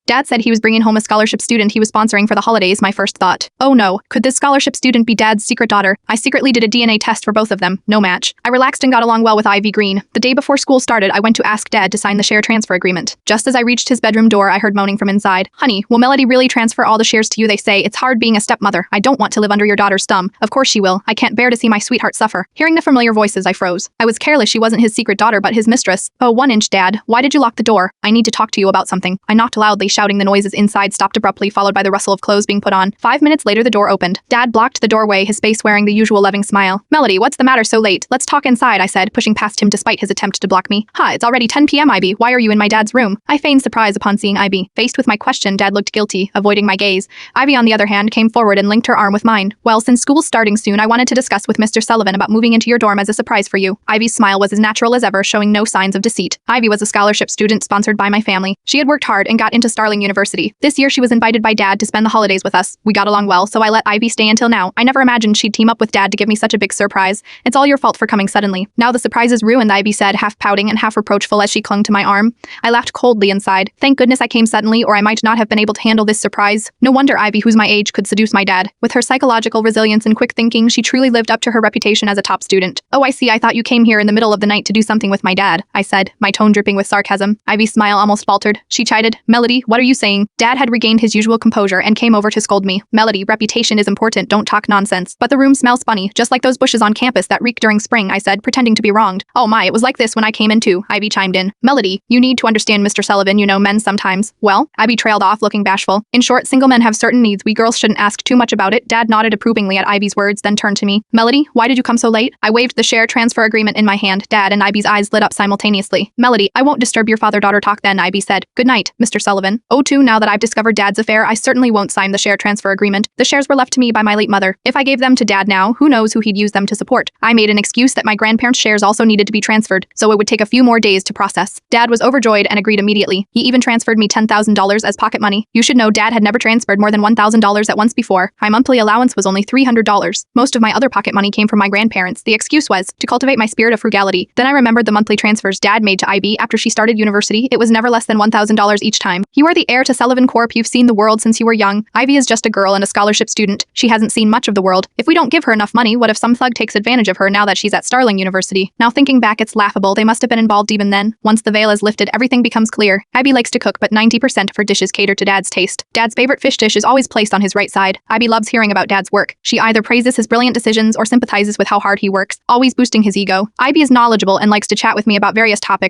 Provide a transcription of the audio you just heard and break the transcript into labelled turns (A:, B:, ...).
A: Dad said he was bringing home a scholarship student he was sponsoring for the holidays. My first thought. Oh no, could this scholarship student be Dad's secret daughter? I secretly did a DNA test for both of them. No match. I relaxed and got along well with Ivy Green. The day before school started, I went to ask Dad to sign the share transfer agreement. Just as I reached his bedroom door, I heard moaning from inside. Honey, will Melody really transfer all the shares to you? They say it's hard being a stepmother. I don't want to live under your daughter's thumb. Of course she will. I can't bear to see my sweetheart suffer. Hearing the familiar voices, I froze. I was careless. She wasn't his secret daughter, but his mistress. Oh, 1 inch, Dad. Why did you lock the door? I need to talk to you about something. I knocked loudly, shouting. The noises inside stopped abruptly, followed by the rustle of clothes being put on. 5 minutes later, the door opened. Dad blocked the doorway, his face wearing the usual loving smile. Melody, what's the matter so late? Let's talk inside, I said, pushing past him despite his attempt to block me. It's already 10 p.m., Ivy. Why are you in my dad's room? I feigned surprise upon seeing Ivy. Faced with my question, Dad looked guilty, avoiding my gaze. Ivy, on the other hand, came forward and linked her arm with mine. Well, since school's starting soon, I wanted to discuss with Mr. Sullivan about moving into your dorm as a surprise for you. Ivy's smile was as natural as ever, showing no signs of deceit. Ivy was a scholarship student sponsored by my family. She had worked hard and got into Starling University. This year, she was invited by Dad to spend the holidays with us. We got along well, so I let Ivy stay until now. I never imagined she'd team up with Dad to give me such a big surprise. It's all your fault for coming suddenly. Now the surprise is ruined, Ivy said, half pouting and half reproachful as she clung to my arm. I laughed coldly inside. Thank goodness I came suddenly, or I might not have been able to handle this surprise. No wonder Ivy, who's my age, could seduce my dad. With her psychological resilience and quick thinking, she truly lived up to her reputation as a top student. Oh, I see. I thought you came here in the middle of the night to do something with my dad, I said, my tone dripping with sarcasm. Ivy's smile almost faltered. She chided. Melody, what are you saying? Dad had regained his usual composure and came over to scold me. Melody, reputation is important. Don't talk nonsense. But the room smells funny, just like those bushes on campus that reek during spring, I said, pretending to be wronged. Oh my, it was like this when I came in too, Ivy chimed in. Melody, you need to understand, Mr. Sullivan, you know men sometimes. Well, Ivy trailed off, looking bashful. In short, single men have certain needs. We girls shouldn't ask too much about it. Dad nodded approvingly at Ivy's words, then turned to me. Melody, why did you come so late? I waved the share transfer agreement in my hand. Dad and Ivy's eyes lit up simultaneously. Melody, I won't disturb your father-daughter talk then, Ivy said. Good night, Mr. Sullivan. Oh, too, now that I've discovered Dad's affair, I certainly won't sign the share transfer agreement. The shares were left to me by my late mother. If I gave them to Dad now, who knows who he'd use them to support. I made an excuse that my grandparents' shares also needed to be transferred, so it would take a few more days to process. Dad was overjoyed and agreed immediately. He even transferred me $10,000 as pocket money. You should know Dad had never transferred more than $1,000 at once before. My monthly allowance was only $300. Most of my other pocket money came from my grandparents. The excuse was to cultivate my spirit of frugality. Then I remembered the monthly transfers Dad made to Ivy after she started university. It was never less than $1,000 each time. You are the heir to Sullivan Corp. You've seen the world since you were young. Ivy is just a girl and a scholarship student. She hasn't seen much of the world. If we don't give her enough money, what if some thug takes advantage of her now that she's at Starling University? Now thinking back, it's laughable. They must have been involved even then. Once the veil is lifted, everything becomes clear. Ivy likes to cook, but 90% of her dishes cater to Dad's taste. Dad's favorite fish dish is always placed on his right side. Ivy loves hearing about Dad's work. She either praises his brilliant decisions or sympathizes with how hard he works, always boosting his ego. Ivy is knowledgeable and likes to chat with me about various topics.